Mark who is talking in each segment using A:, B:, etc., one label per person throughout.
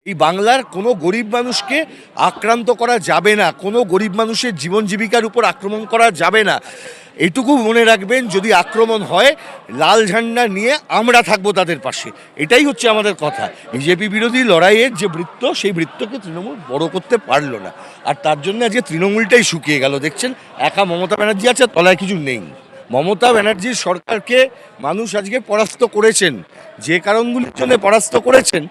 A: এই বাংলার কোনো গরিব মানুষকে আক্রান্ত করা যাবে না, কোনো গরিব মানুষের জীবন জীবিকার উপর আক্রমণ করা যাবে না। এটুকু মনে রাখবেন, যদি আক্রমণ হয় লাল ঝান্ডা নিয়ে আমরা থাকবো তাদের পাশে। এটাই হচ্ছে আমাদের কথা। বিজেপি বিরোধী লড়াইয়ের যে বৃত্ত, সেই বৃত্তকে তৃণমূল বড় করতে পারলো না, আর তার জন্য আজকে তৃণমূলটাই শুকিয়ে গেল। দেখছেন, একা মমতা ব্যানার্জি আছে, তলায় কিছু নেই। মমতা ব্যানার্জির সরকারকে মানুষ আজকে পরাস্ত করেছেন, যে কারণগুলির জন্য পরাস্ত করেছেন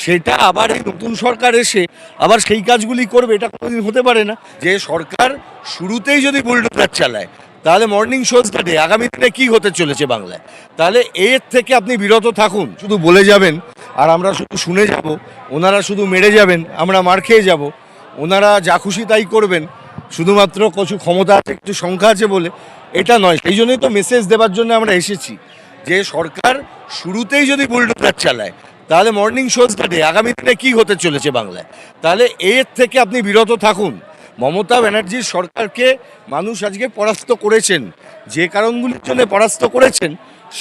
A: সেটা আবার এই নতুন সরকার এসে আবার সেই কাজগুলি করবে, এটা কোনোদিন হতে পারে না। যে সরকার শুরুতেই যদি বুলডোজার চালায়, তাহলে মর্নিং শোজ কাটে আগামী দিনে কী হতে চলেছে বাংলায়। তাহলে এর থেকে আপনি বিরত থাকুন। শুধু বলে যাবেন আর আমরা শুধু শুনে যাব, ওনারা শুধু মেরে যাবেন, আমরা মার খেয়ে যাব, ওনারা যা খুশি তাই করবেন, শুধুমাত্র কিছু ক্ষমতা আছে, একটু সংখ্যা আছে বলে, এটা নয়। সেই জন্যই তো মেসেজ দেওয়ার জন্য আমরা এসেছি, যে সরকার শুরুতেই যদি বুলডোজার চালায়, তাহলে মর্নিং শোজ কাটে আগামী দিনে কী হতে চলেছে বাংলায়। তাহলে এর থেকে আপনি বিরত থাকুন। মমতা ব্যানার্জির সরকারকে মানুষ আজকে পরাস্ত করেছেন, যে কারণগুলির জন্য পরাস্ত করেছেন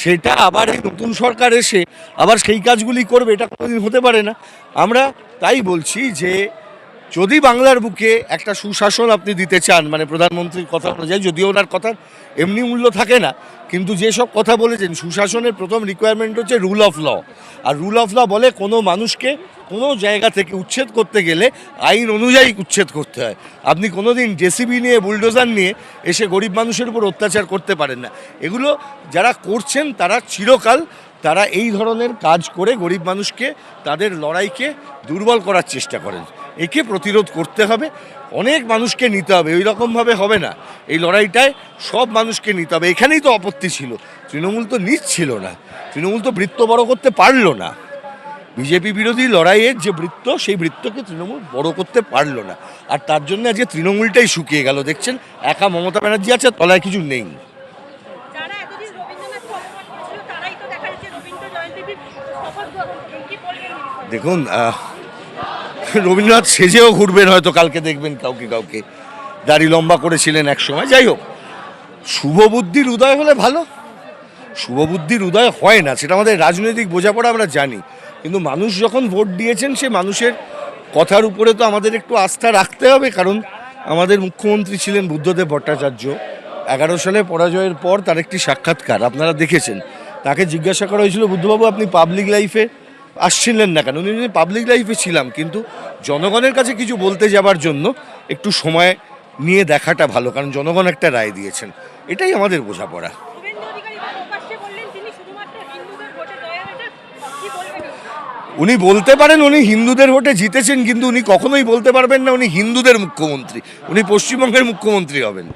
A: সেটা আবার এই নতুন সরকার এসে আবার সেই কাজগুলি করবে, এটা কোনোদিন হতে পারে না। আমরা তাই বলছি যে যদি বাংলার বুকে একটা সুশাসন আপনি দিতে চান, মানে প্রধানমন্ত্রীর কথা অনুযায়ী, যদিও ওনার কথার এমনি মূল্য থাকে না, কিন্তু যেসব কথা বলেছেন, সুশাসনের প্রথম রিকোয়ারমেন্ট হচ্ছে রুল অফ ল। আর রুল অফ ল বলে কোনো মানুষকে কোনো জায়গা থেকে উচ্ছেদ করতে গেলে আইন অনুযায়ী উচ্ছেদ করতে হয়। আপনি কোনো দিন জেসিবি নিয়ে, বুলডোজার নিয়ে এসে গরিব মানুষের উপর অত্যাচার করতে পারেন না। এগুলো যারা করছেন তারা চিরকাল তারা এই ধরনের কাজ করে গরিব মানুষকে, তাদের লড়াইকে দুর্বল করার চেষ্টা করেন। একে প্রতিরোধ করতে হবে, অনেক মানুষকে নিতে হবে, ওই রকমভাবে হবে না। এই লড়াইটায় সব মানুষকে নিতে হবে। এখানেই তো আপত্তি ছিল, তৃণমূল তো নিচ্ছিল না, তৃণমূল তো বৃত্ত বড় করতে পারলো না। বিজেপি বিরোধী লড়াইয়ের যে বৃত্ত, সেই বৃত্তকে তৃণমূল বড় করতে পারলো না, আর তার জন্য আজকে তৃণমূলটাই শুকিয়ে গেল। দেখছেন, একা মমতা ব্যানার্জি আছে, তলায় কিছু নেই। দেখুন, রবীন্দ্রনাথ সেজেও ঘুরবেন হয়তো, কালকে দেখবেন কাউকে কাউকে, দাড়ি লম্বা করেছিলেন এক সময়। যাই হোক, শুভবুদ্ধির উদয় হলে ভালো। শুভবুদ্ধির উদয় হয় না, সেটা আমাদের রাজনৈতিক বোঝাপড়া, আমরা জানি। কিন্তু মানুষ যখন ভোট দিয়েছেন, সে মানুষের কথার উপরে তো আমাদের একটু আস্থা রাখতে হবে। কারণ আমাদের মুখ্যমন্ত্রী ছিলেন বুদ্ধদেব ভট্টাচার্য। 11 সালে পরাজয়ের পর তার একটি সাক্ষাৎকার আপনারা দেখেছেন। তাকে জিজ্ঞাসা করা হয়েছিল, বুদ্ধবাবু আপনি পাবলিক লাইফে আসছিলেন না কেন? উনি পাবলিক লাইফে ছিলাম, কিন্তু জনগণের কাছে কিছু বলতে যাবার জন্য একটু সময় নিয়ে দেখাটা ভালো, কারণ জনগণ একটা রায় দিয়েছেন। এটাই আমাদের বোঝাপড়া। উনি বলতে পারেন উনি হিন্দুদের ভোটে জিতেছেন, কিন্তু উনি কখনোই বলতে পারবেন না উনি হিন্দুদের মুখ্যমন্ত্রী। উনি পশ্চিমবঙ্গের মুখ্যমন্ত্রী হবেন।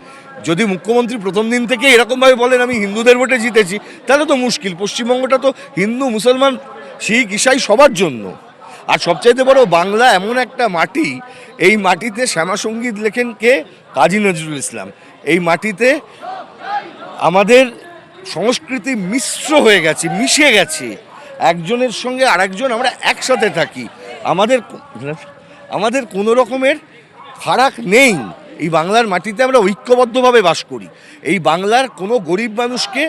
A: যদি মুখ্যমন্ত্রী প্রথম দিন থেকে এরকমভাবে বলেন আমি হিন্দুদের ভোটে জিতেছি, তাহলে তো মুশকিল। পশ্চিমবঙ্গটা তো হিন্দু, মুসলমান, শিখ, ইসাই সবার জন্য। আর সবচাইতে বড়, বাংলা এমন একটা মাটি, এই মাটিতে শ্যামাসঙ্গীত লেখেন কে? কাজী নজরুল ইসলাম। এই মাটিতে আমাদের সংস্কৃতি মিশ্র হয়ে গেছে, মিশে গেছে, একজনের সঙ্গে আরেকজন আমরা একসাথে থাকি। আমাদের কোনো রকমের ফারাক নেই। এই বাংলার মাটিতে আমরা ঐক্যবদ্ধভাবে বাস করি। এই বাংলার কোনো গরিব মানুষকে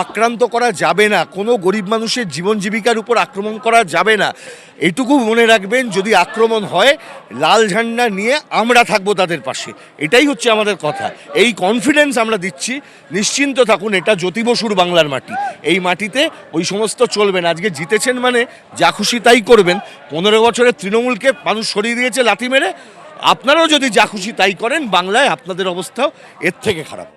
A: আক্রান্ত করা যাবে না, কোনো গরিব মানুষের জীবন জীবিকার উপর আক্রমণ করা যাবে না। এটুকু মনে রাখবেন, যদি আক্রমণ হয় লাল ঝান্ডা নিয়ে আমরা থাকবো তাদের পাশে। এটাই হচ্ছে আমাদের কথা। এই কনফিডেন্স আমরা দিচ্ছি, নিশ্চিন্ত থাকুন। এটা জ্যোতি বসুর বাংলার মাটি। এই মাটিতে ওই সমস্ত চলবে না। আজকে জিতেছেন মানে যা খুশি তাই করবেন। 15 বছরের তৃণমূলকে মানুষ সরিয়ে দিয়েছে লাথি মেরে। আপনারাও যদি যা খুশি তাই করেন, বাংলায় আপনাদের অবস্থাও এর থেকে খারাপ।